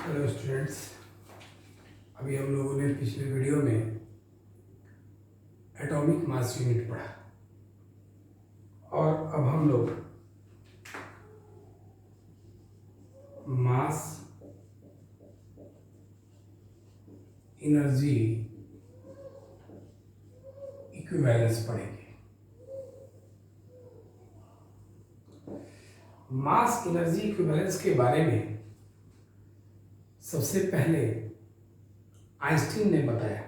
Hello students. अभी हम लोगों ने पिछले वीडियो में एटॉमिक मास यूनिट पढ़ा और अब हम लोग मास एनर्जी इक्विवेलेंस पढ़ेंगे। मास एनर्जी इक्विवेलेंस के बारे में सबसे पहले आइंस्टीन ने बताया।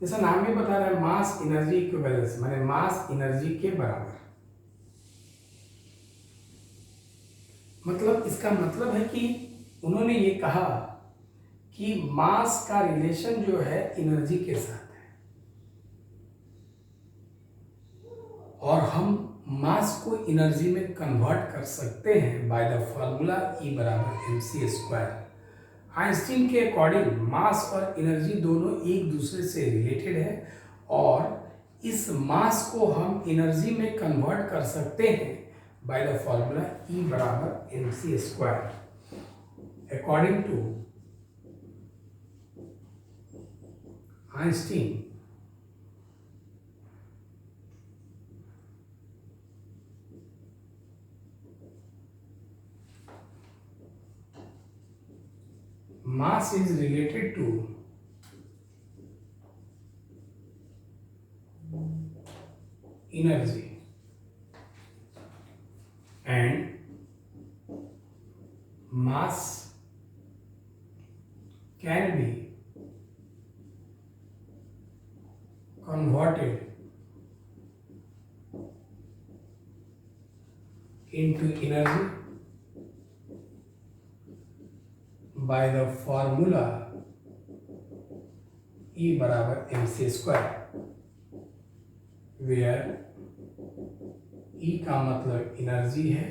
जैसा नाम ही बता रहा है, मास एनर्जी इक्विवेलेंस माने मास एनर्जी के बराबर। मतलब इसका मतलब है कि उन्होंने ये कहा कि मास का रिलेशन जो है एनर्जी के साथ है और हम मास को एनर्जी में कन्वर्ट कर सकते हैं बाय द फॉर्मूला E बराबर mc²। आइंस्टीन के अकॉर्डिंग मास और एनर्जी दोनों एक दूसरे से रिलेटेड है और इस मास को हम एनर्जी में कन्वर्ट कर सकते हैं बाय द फॉर्मूला E बराबर mc²। According to Einstein, mass is related to energy and mass can be converted into energy by the formula E बराबर mc², where E का मतलब एनर्जी है,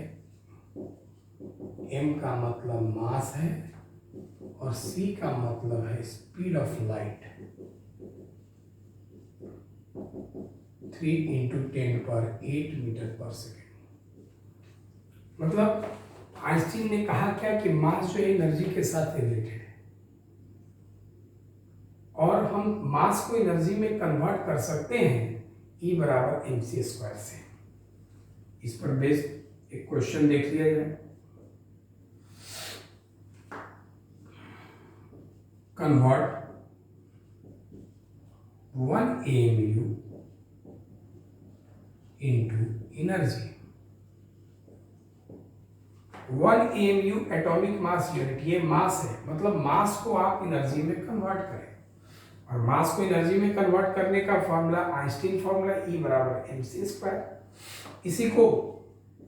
M का मतलब मास है और C का मतलब है स्पीड ऑफ लाइट। 3 × 10⁸ मीटर पर सेकेंड। मतलब आइंस्टीन ने कहा क्या कि मास जो है एनर्जी के साथ रिलेटेड है और हम मास को एनर्जी में कन्वर्ट कर सकते हैं E बराबर mc² से। इस पर बेस्ड एक क्वेश्चन देख लिया जाए। Convert 1 AMU into energy। 1 AMU atomic mass unit, ये मास है, मतलब मास को आप एनर्जी में कन्वर्ट करें और मास को एनर्जी में कन्वर्ट करने का फॉर्मूला आइंस्टीन फॉर्मूला E बराबर mc²। इसी को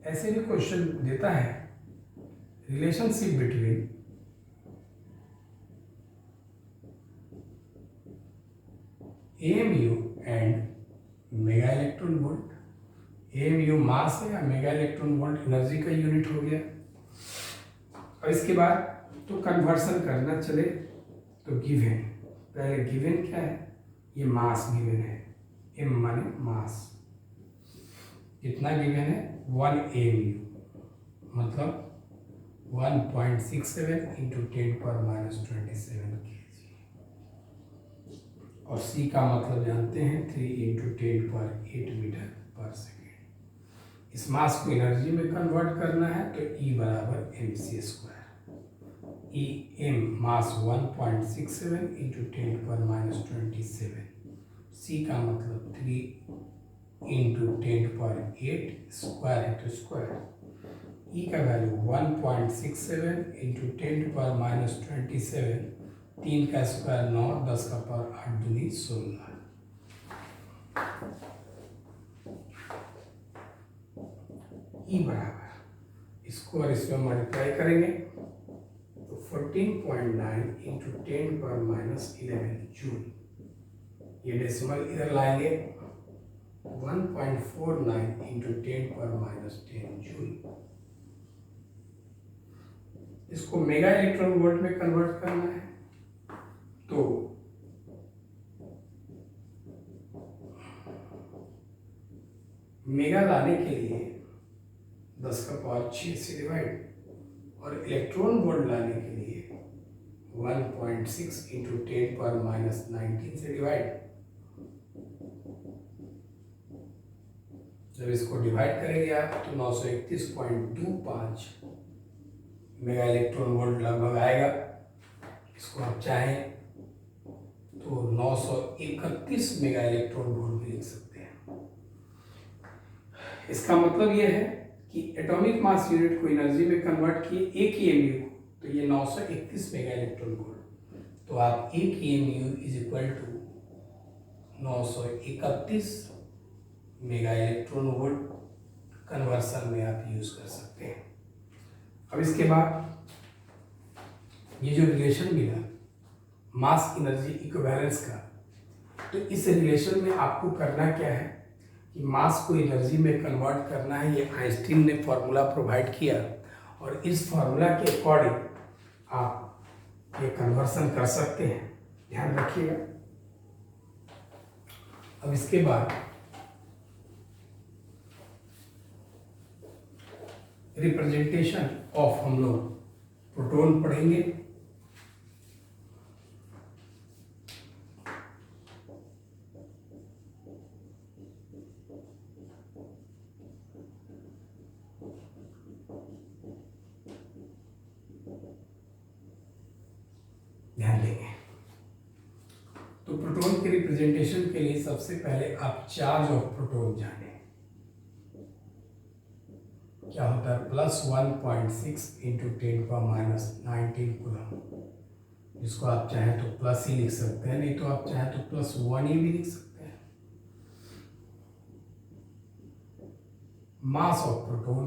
ऐसे भी क्वेश्चन देता है, relationship between AMU and mega electron volt. AMU मास है या मेगा इलेक्ट्रॉन वोल्ट एनर्जी का यूनिट हो गया। और इसके बाद तो कन्वर्सन करना चले तो गिवन, पहले गिवन क्या है, ये मास गिवन है, m माने मास। कितना गिवन है, 1 AMU मतलब 1.67 × 10⁻27 kg और C का मतलब जानते हैं 3 × 10⁸ मीटर पर सेकेंड। इस मास को एनर्जी में कन्वर्ट करना है तो E बराबर mc²। E m मास 1.67 × 10⁻27, C का मतलब 3 × 10⁸ स्क्वायर है तो स्क्वायर। E का वैल्यू 1.67 × 10⁻27, 3 का स्क्वायर 9, 10 का पावर 8 दूनी 16। E बराबर, इसको और इसमें मल्टीप्लाई करेंगे तो 14.9 × 10⁻11 जूल। ये डेसिमल इधर लाएंगे 1.49 × 10⁻10 जूल। इसको मेगा इलेक्ट्रॉन वोल्ट में कन्वर्ट करना है तो मेगा लाने के लिए 10 का पावर 6 से डिवाइड और इलेक्ट्रॉन वोल्ट लाने के लिए 1.6 इंटू 10⁻⁻19 से डिवाइड। जब इसको डिवाइड करेंगे आप तो 931.25 मेगा इलेक्ट्रॉन वोल्ट लगभग आएगा। इसको आप चाहें तो 931 मेगा इलेक्ट्रॉन वोल्ट भी लिख सकते हैं। इसका मतलब यह है कि एटॉमिक मास यूनिट को एनर्जी में कन्वर्ट किए एक ही एमयू को, तो ये 931 मेगा इलेक्ट्रॉन वोल्ट। तो आप एक amu is equal to 931 mega electron volt conversion में आप यूज कर सकते हैं। अब इसके बाद ये जो रिलेशन मिला मास एनर्जी इक्विवेलेंस का, तो इस रिलेशन में आपको करना क्या है कि मास को एनर्जी में कन्वर्ट करना है। ये आइंस्टीन ने फॉर्मूला प्रोवाइड किया और इस फॉर्मूला के अकॉर्डिंग आप ये कन्वर्सन कर सकते हैं, ध्यान रखिएगा। अब इसके बाद रिप्रेजेंटेशन ऑफ हम लोग प्रोटॉन पढ़ेंगे। ध्यान देंगे तो प्रोटॉन के रिप्रेजेंटेशन के लिए सबसे पहले आप चार्ज ऑफ प्रोटॉन जाने क्या होता है, +1.6 इंटू 10⁻⁻19 कूलम। इसको आप चाहें तो प्लस ही लिख सकते हैं, नहीं तो आप चाहें तो +1 ही भी लिख सकते हैं। Mass of proton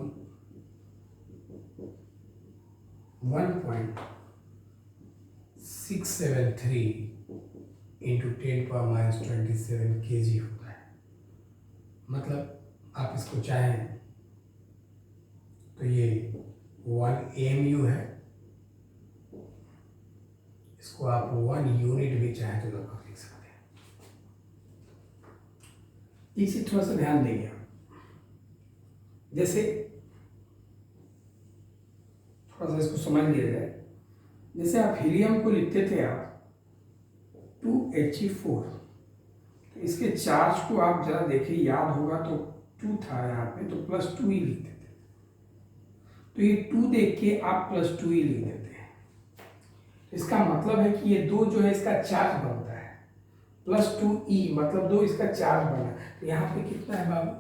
1.673 into 10⁻27 kg होता है। मतलब आप इसको चाहें तो ये 1 AMU है, इसको आप 1 यूनिट भी चाहें तो लगभग लिख सकते हैं। इसी थोड़ा सा ध्यान देंगे आप, जैसे थोड़ा सा इसको समझ लिया जाए। जैसे आप हीलियम को लिखते थे आप 2He4, तो इसके चार्ज को आप जरा देखिए, याद होगा तो 2 था यहाँ पे, तो +2 ही लिखते थे। तो ये 2 देख के आप +2 ही लिख देते हैं। तो इसका मतलब है कि ये 2 जो है इसका चार्ज बनता है, +2E मतलब 2 इसका चार्ज बना। तो यहाँ पे कितना है बाबू,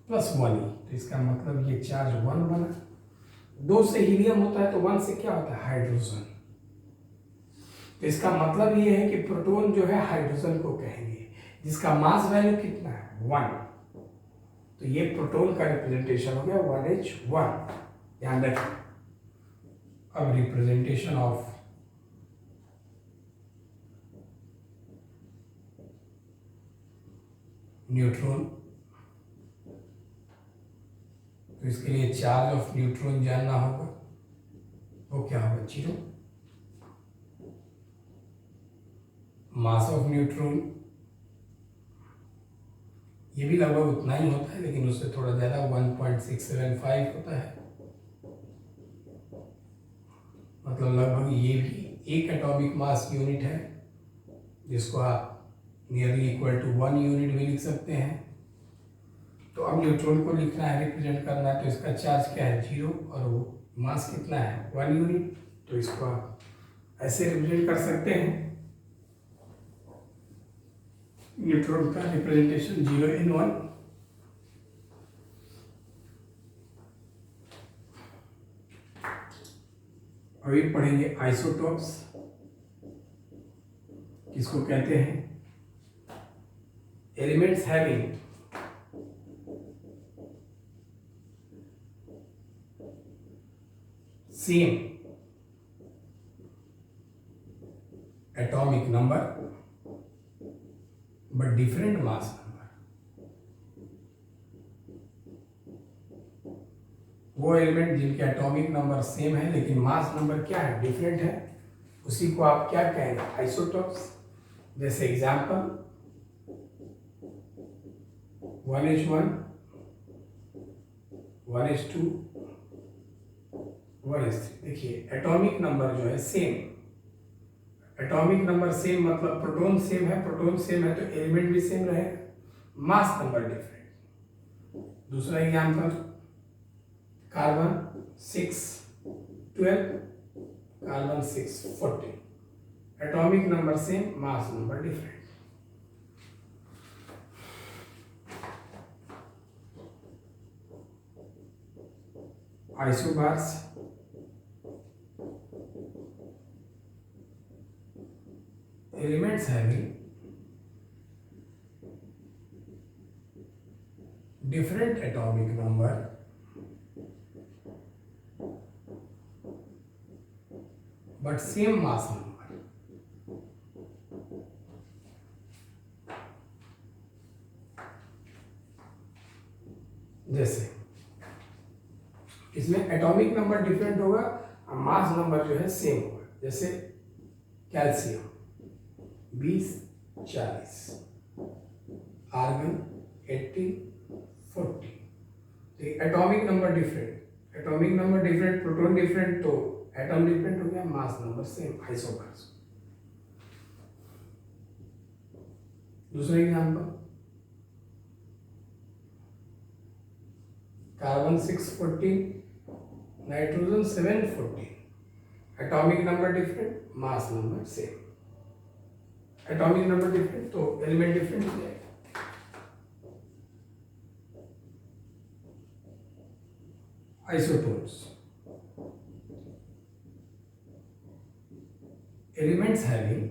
+1 ही, तो इसका मतलब ये चार्ज 1 बना। 2 से हीलियम होता है तो 1 से क्या होता है, हाइड्रोजन। तो इसका मतलब ये है कि प्रोटॉन जो है हाइड्रोजन को कहेंगे, जिसका मास वैल्यू कितना है, 1। तो ये प्रोटॉन का रिप्रेजेंटेशन हो गया 1H1, ध्यान रखें। अब रिप्रेजेंटेशन ऑफ न्यूट्रॉन, तो इसके लिए चार्ज ऑफ न्यूट्रॉन जानना होगा, वो क्या होगा, 0। मास ऑफ न्यूट्रॉन ये भी लगभग उतना ही होता है, लेकिन उससे थोड़ा ज़्यादा 1.675 होता है। मतलब लगभग ये भी एक एटॉमिक मास यूनिट है, जिसको आप नियरली इक्वल टू 1 यूनिट भी लिख सकते हैं। तो अब न्यूट्रॉन को लिखना है, रिप्रेजेंट करना है, तो इसका चार्ज क्या है, 0, और वो मास कितना है, 1 यूनिट। तो इसको आप ऐसे रिप्रेजेंट कर सकते हैं, न्यूट्रॉन का रिप्रेजेंटेशन 0 n 1। अभी पढ़ेंगे आइसोटॉप्स, किसको कहते हैं, elements having same atomic number but different mass number। वो एलिमेंट जिनके एटॉमिक नंबर सेम है लेकिन मास नंबर क्या है, डिफरेंट है, उसी को आप क्या कहेंगे, आइसोटॉप्स। जैसे एग्जांपल 1H1, 1H2, 1s3। देखिए एटॉमिक नंबर जो है सेम, एटॉमिक नंबर सेम मतलब प्रोटॉन सेम है, प्रोटॉन सेम है तो एलिमेंट भी सेम रहेगा, मास नंबर डिफरेंट। दूसरा example carbon 6 12, carbon 6 14, atomic number same, mass number different. Isobars elements having different atomic number but same mass number। जैसे इसमें atomic number different होगा और मास नंबर जो है सेम होगा। जैसे calcium 20 40, argon 80 40। Atomic number different, atomic number different, proton different तो atom different हो गया, मास नंबर सेम, आइसोमर्स। दूसरा example carbon 6 14, nitrogen 7 14, atomic number different, mass number same. Atomic number different तो element different हो जाएगा। Isotones elements having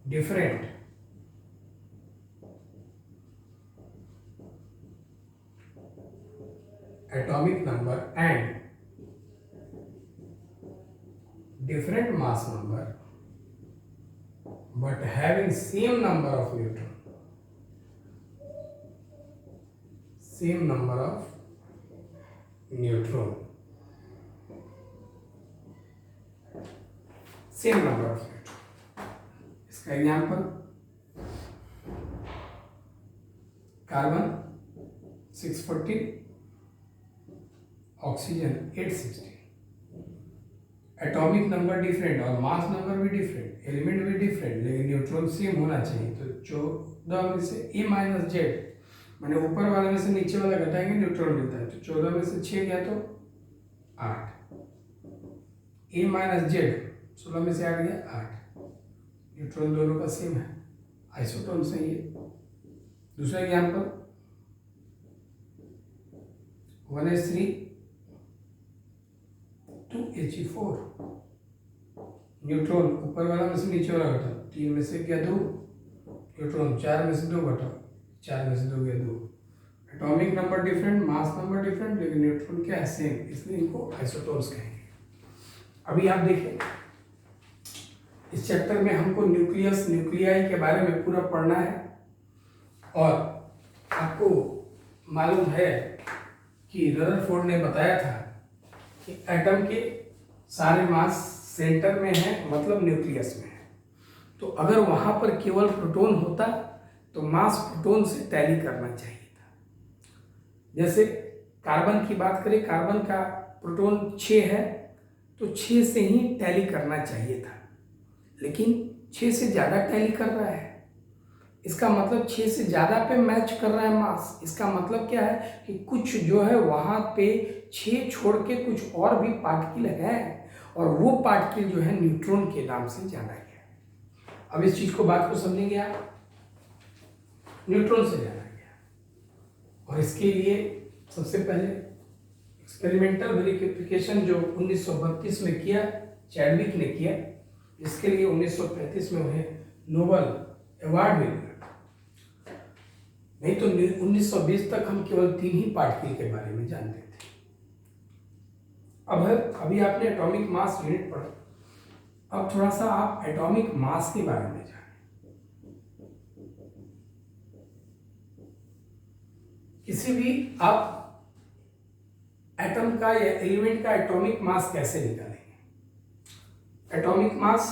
different atomic number and different mass number but having same number of neutron, same number of neutron, same number of neutron। इसका example carbon 614, oxygen 816, atomic number different और mass number भी different, element भी different, लेकिन neutron same होना चाहिए। तो 14 में से ए माइनस जेड, मैंने ऊपर वाले में से नीचे वाला घटाएंगे न्यूट्रॉन मिलता है, तो 14 में से 6 गया तो 8, ए माइनस जेड 16 में से 8 गया 8, न्यूट्रॉन दोनों का सेम है, आइसोटोन सही है। दूसरा एग्जाम्पल 1s3 2He4, न्यूट्रॉन ऊपर वाला में से नीचे वाला घटा, 3 में से गया 2, न्यूट्रॉन 4 में से 2 घटा, 4 में से 2 गया 2। Atomic number different, mass number different, लेकिन न्यूट्रॉन क्या है सेम, इसलिए इनको आइसोटोन्स कहेंगे। अभी आप देखिए इस चैप्टर में हमको न्यूक्लियस न्यूक्लियाई के बारे में पूरा पढ़ना है, और आपको मालूम है कि रदरफोर्ड ने बताया था कि एटम के सारे मास सेंटर में है, मतलब न्यूक्लियस में है। तो अगर वहाँ पर केवल प्रोटॉन होता तो मास प्रोटॉन से टैली करना चाहिए था। जैसे कार्बन की बात करें, कार्बन का प्रोटॉन 6 है तो 6 से ही टैली करना चाहिए था, लेकिन 6 से ज़्यादा टैली कर रहा है। इसका मतलब 6 से ज़्यादा पे मैच कर रहा है मास। इसका मतलब क्या है कि कुछ जो है वहाँ पे 6 छोड़ के कुछ और भी पार्टिकल है, और वो पार्टिकल जो है न्यूट्रॉन के नाम से जाना गया। अब इस चीज़ को बात को समझेंगे आप, न्यूट्रॉन से जाना गया, और इसके लिए सबसे पहले एक्सपेरिमेंटल वेरिफिकेशन जो 1932 में किया चैडविक ने किया, इसके लिए 1935 में उन्हें नोबेल अवार्ड मिल गया। नहीं तो 1920 तक हम केवल 3 ही पार्टिकल के बारे में जानते थे। अभी आपने एटॉमिक मास यूनिट पढ़ा, अब थोड़ा सा आप एटॉमिक मास के बारे में जानें। किसी भी आप एटम का या एलिमेंट का एटॉमिक मास कैसे निकालेंगे? एटॉमिक मास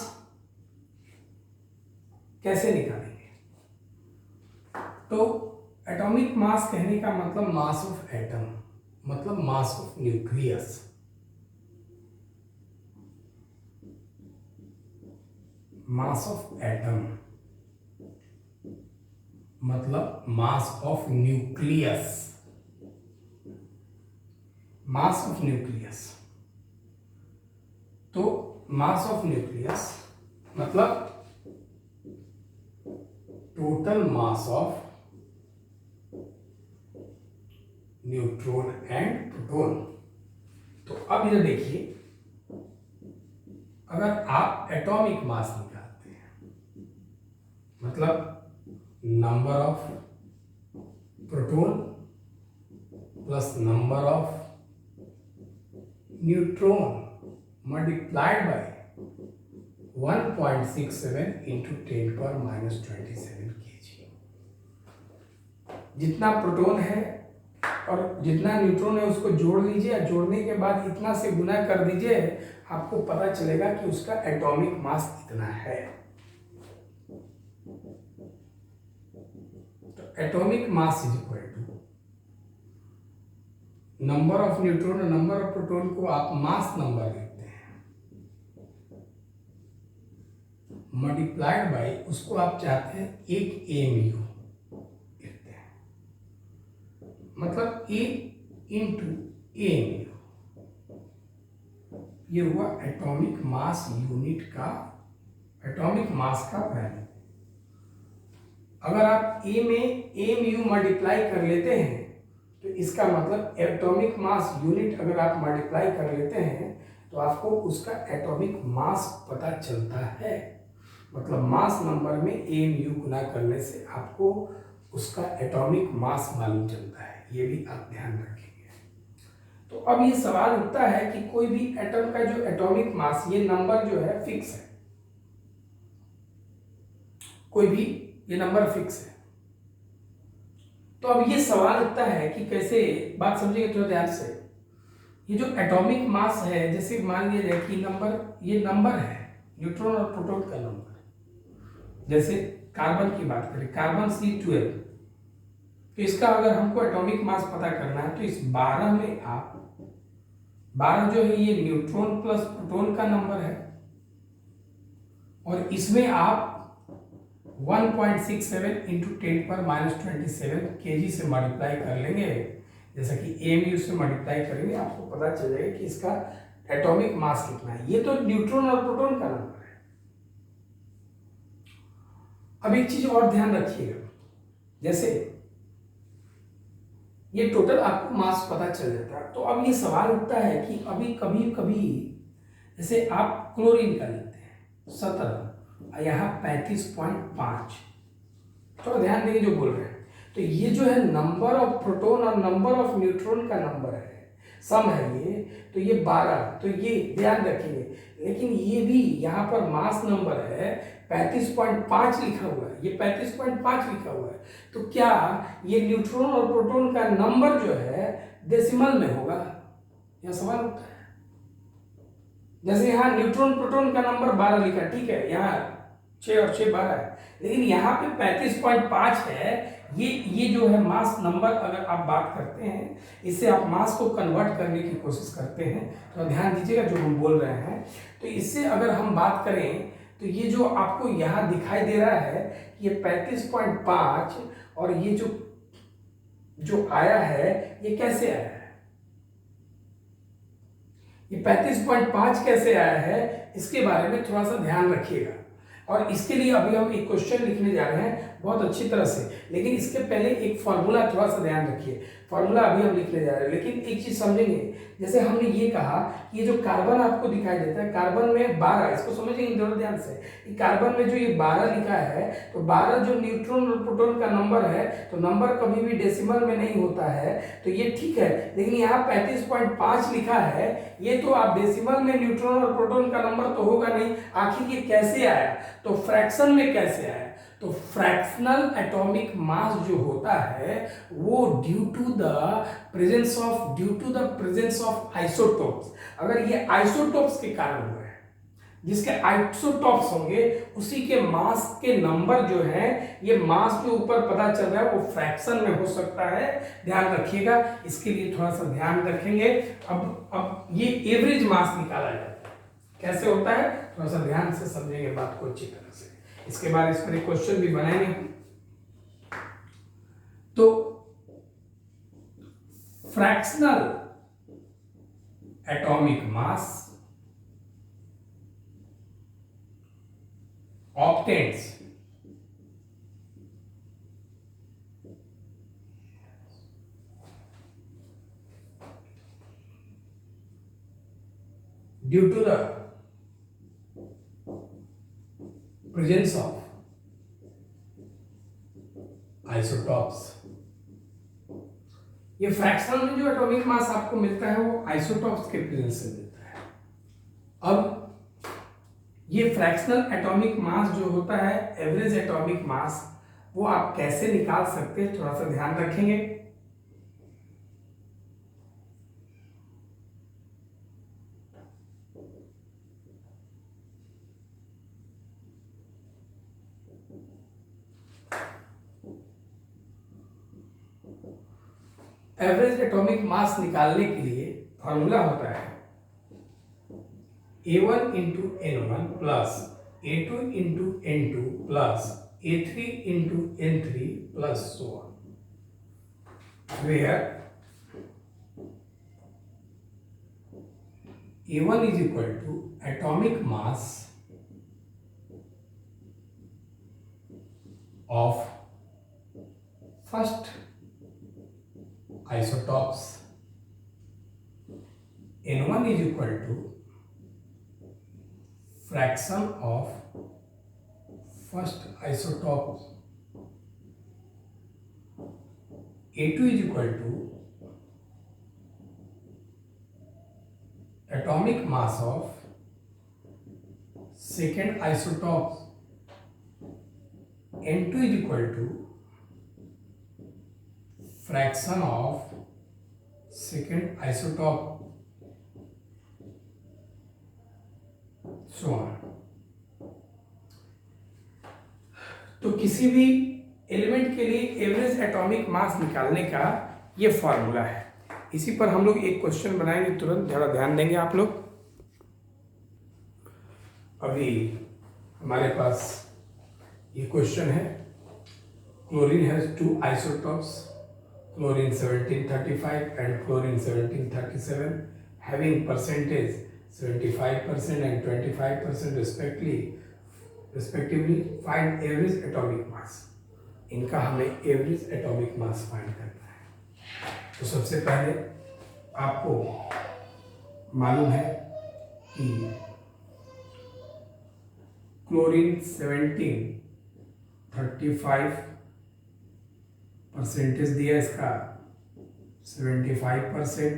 कैसे निकालेंगे? तो एटॉमिक मास कहने का मतलब मास ऑफ एटम, मतलब mass of nucleus. Mass of atom मतलब mass of nucleus. Mass of nucleus, तो मास ऑफ न्यूक्लियस मतलब total mass of neutron and proton. तो अब ये देखिए, अगर आप एटॉमिक मास निकालते हैं मतलब number of proton plus number of neutron multiplied by 1.67 into 10⁻⁻27 kg। जितना प्रोटॉन है और जितना न्यूट्रॉन है उसको जोड़ लीजिए, जोड़ने के बाद इतना से गुना कर दीजिए, आपको पता चलेगा कि उसका एटॉमिक मास कितना है। तो atomic mass is equal to number of neutron और नंबर ऑफ प्रोटॉन को आप मास नंबर लिखते हैं, मल्टीप्लाइड बाय उसको आप चाहते हैं एक एमयू लिखते हैं, मतलब ए इंटू एमयू। ये हुआ एटॉमिक मास यूनिट का, एटॉमिक मास का वैल्यू। अगर आप ए में एमयू मल्टीप्लाई कर लेते हैं तो इसका मतलब एटॉमिक मास यूनिट अगर आप मल्टीप्लाई कर लेते हैं तो आपको उसका एटॉमिक मास पता चलता है। मतलब मास नंबर में एमयू गुना करने से आपको उसका एटॉमिक मास मालूम चलता है, ये भी आप ध्यान रखेंगे। तो अब ये सवाल उठता है कि कोई भी एटम का जो एटॉमिक मास, ये नंबर जो है फिक्स है, कोई भी ये नंबर फिक्स है। तो अब ये सवाल उठता है कि कैसे, बात समझिएगा थोड़ा ध्यान से। ये जो एटॉमिक मास है, जैसे मान लिया जाए कि नंबर, ये नंबर है न्यूट्रॉन और प्रोटॉन का नंबर। जैसे कार्बन की बात करें, कार्बन C12, तो इसका अगर हमको एटॉमिक मास पता करना है तो इस 12 में आप 12 जो है ये न्यूट्रॉन प्लस प्रोटॉन का नंबर है, और इसमें आप 1.67 इंटू 10⁻⁻27 kg से मल्टीप्लाई कर लेंगे। जैसा कि एमयू से मल्टीप्लाई करेंगे, आपको पता चल जाएगा कि इसका एटॉमिक मास कितना है। ये तो न्यूट्रॉन और प्रोटॉन का नंबर है। अब एक चीज और ध्यान रखिएगा, जैसे ये टोटल आपको मास पता चल जाता है, तो अब ये सवाल उठता है कि अभी कभी कभी जैसे आप क्लोरीन का लेते हैं 17, यहाँ 35.5, तो ध्यान देंगे जो बोल रहे हैं। तो ये जो है नंबर ऑफ प्रोटॉन और नंबर ऑफ न्यूट्रॉन का नंबर है, सम है ये, तो ये 12, तो ये ध्यान रखेंगे। लेकिन ये भी यहाँ पर मास नंबर है 35.5 लिखा हुआ है, ये 35.5 लिखा हुआ है, तो क्या ये न्यूट्रॉन और प्रोटॉन का नंबर जो है डेसिमल में होगा? यह सवाल उठता है। जैसे यहाँ न्यूट्रॉन प्रोटॉन का नंबर 12 लिखा, ठीक है, यहाँ 6 और 6 12 है, लेकिन यहाँ पे 35.5 है। ये जो है मास नंबर, अगर आप बात करते हैं, इससे आप मास को कन्वर्ट करने की कोशिश करते हैं, तो ध्यान दीजिएगा जो हम बोल रहे हैं। तो इससे अगर हम बात करें तो ये जो आपको यहाँ दिखाई दे रहा है, ये 35.5, और ये जो आया है ये कैसे आया है, ये 35.5 कैसे आया है, इसके बारे में थोड़ा सा ध्यान रखिएगा। और इसके लिए अभी हम एक क्वेश्चन लिखने जा रहे हैं बहुत अच्छी तरह से, लेकिन इसके पहले एक फॉर्मूला थोड़ा सा ध्यान रखिए। फॉर्मूला अभी हम लिखने जा रहे हैं, लेकिन एक चीज समझेंगे। जैसे हमने ये कहा कि ये जो कार्बन आपको दिखाई देता है, कार्बन में 12, इसको समझेंगे थोड़ा ध्यान से। कार्बन में जो ये 12 लिखा है, तो 12 जो न्यूट्रॉन और प्रोटॉन का नंबर है, तो नंबर कभी भी डेसिमल में नहीं होता है, तो ये ठीक है। लेकिन यहाँ 35.5 लिखा है, ये तो आप डेसिमल में न्यूट्रॉन और प्रोटॉन का नंबर तो होगा नहीं, आखिर ये कैसे आया, तो फ्रैक्शन में कैसे आया? तो फ्रैक्शनल एटॉमिक मास जो होता है वो due to the presence of isotopes, अगर ये आइसोटोप्स के कारण हुआ है जिसके आइसोटॉप्स होंगे उसी के मास के नंबर जो है, ये मास जो ऊपर पता चल रहा है वो फ्रैक्शन में हो सकता है, ध्यान रखिएगा, इसके लिए थोड़ा सा ध्यान रखेंगे। अब ये एवरेज मास निकाला जाता है, कैसे होता है थोड़ा सा ध्यान से समझेंगे बात को अच्छी तरह से, इसके बाद इस पर एक क्वेश्चन भी बनाएंगे हम। तो fractional atomic mass obtains due to the presence of isotopes। ये फ्रैक्शन में जो एटॉमिक मास आपको मिलता है वो आइसोटॉप्स के प्रेजेंस से मिलता है। अब ये फ्रैक्शनल एटॉमिक मास जो होता है, एवरेज एटॉमिक मास, वो आप कैसे निकाल सकते हैं थोड़ा सा ध्यान रखेंगे। एवरेज एटॉमिक मास निकालने के लिए फॉर्मूला होता है A1 into N1 plus A2 into N2 plus A3 into N3 plus so on, where A1 is equal to atomic mass of first isotopes, N1 is equal to fraction of first isotope, A2 is equal to atomic mass of second isotope, N2 is equal to fraction of second isotope, so on। तो किसी भी element के लिए average atomic मास निकालने का ये formula है। इसी पर हम लोग एक क्वेश्चन बनाएंगे, तुरंत जरा ध्यान देंगे आप लोग। अभी हमारे पास ये क्वेश्चन है, chlorine has 2 isotopes, chlorine 1735 and chlorine 1737, having percentage 75% and 25% respectively, find average atomic mass। इनका हमें एवरेज एटॉमिक मास फाइंड करना है। तो सबसे पहले आपको मालूम है कि क्लोरीन 1735 परसेंटेज दिया, इसका 75%,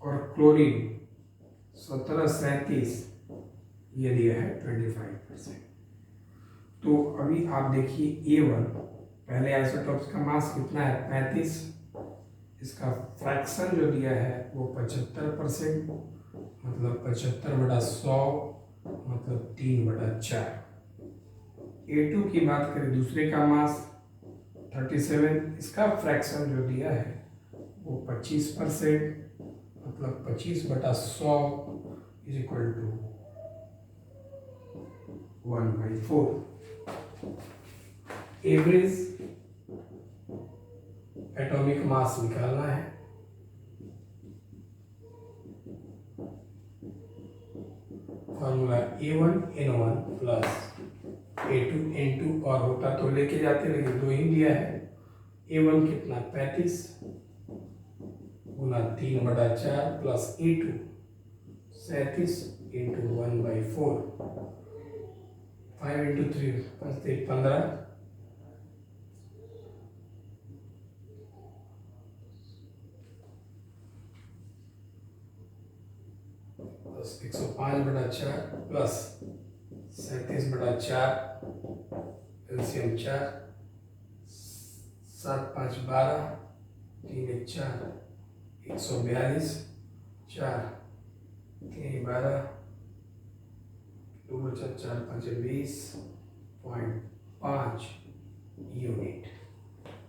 और क्लोरीन 1737 ये दिया है 25%। तो अभी आप देखिए A1 पहले आइसोटॉप्स का मास कितना है 35, इसका फ्रैक्शन जो दिया है वो 75%, मतलब 75/100 मतलब 3/4। A2 की बात करें, दूसरे का मास 37, इसका फ्रैक्शन जो दिया है वो 25%, मतलब 25/100 is equal to 1/4। Average atomic mass निकालना है। Formula A1 N1 plus A2 N2, और होता तो लेके जाते लेकिन 2 ही दिया है। A1 कितना 35 गुना 3/4 plus A2 37 into 1/4, 5 into 3 15, 105/4 plus 37/4, LCM 4, 7 5 12, 3 1 4, 142 4 3 12 2 बचा 4 5 20.5 यूनिट।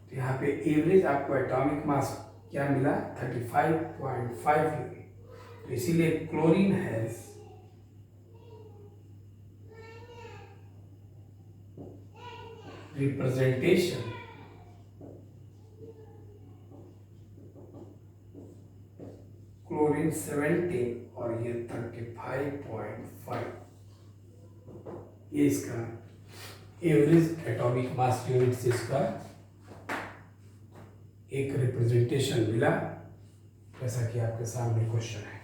तो यहाँ पे एवरेज आपको एटॉमिक मास क्या मिला 35.5 यूनिट। तो इसीलिए क्लोरीन हैज रिप्रेजेंटेशन क्लोरीन 17 और ये 35.5, ये इसका एवरेज एटॉमिक मास यूनिट से इसका एक रिप्रेजेंटेशन मिला, जैसा कि आपके सामने क्वेश्चन है।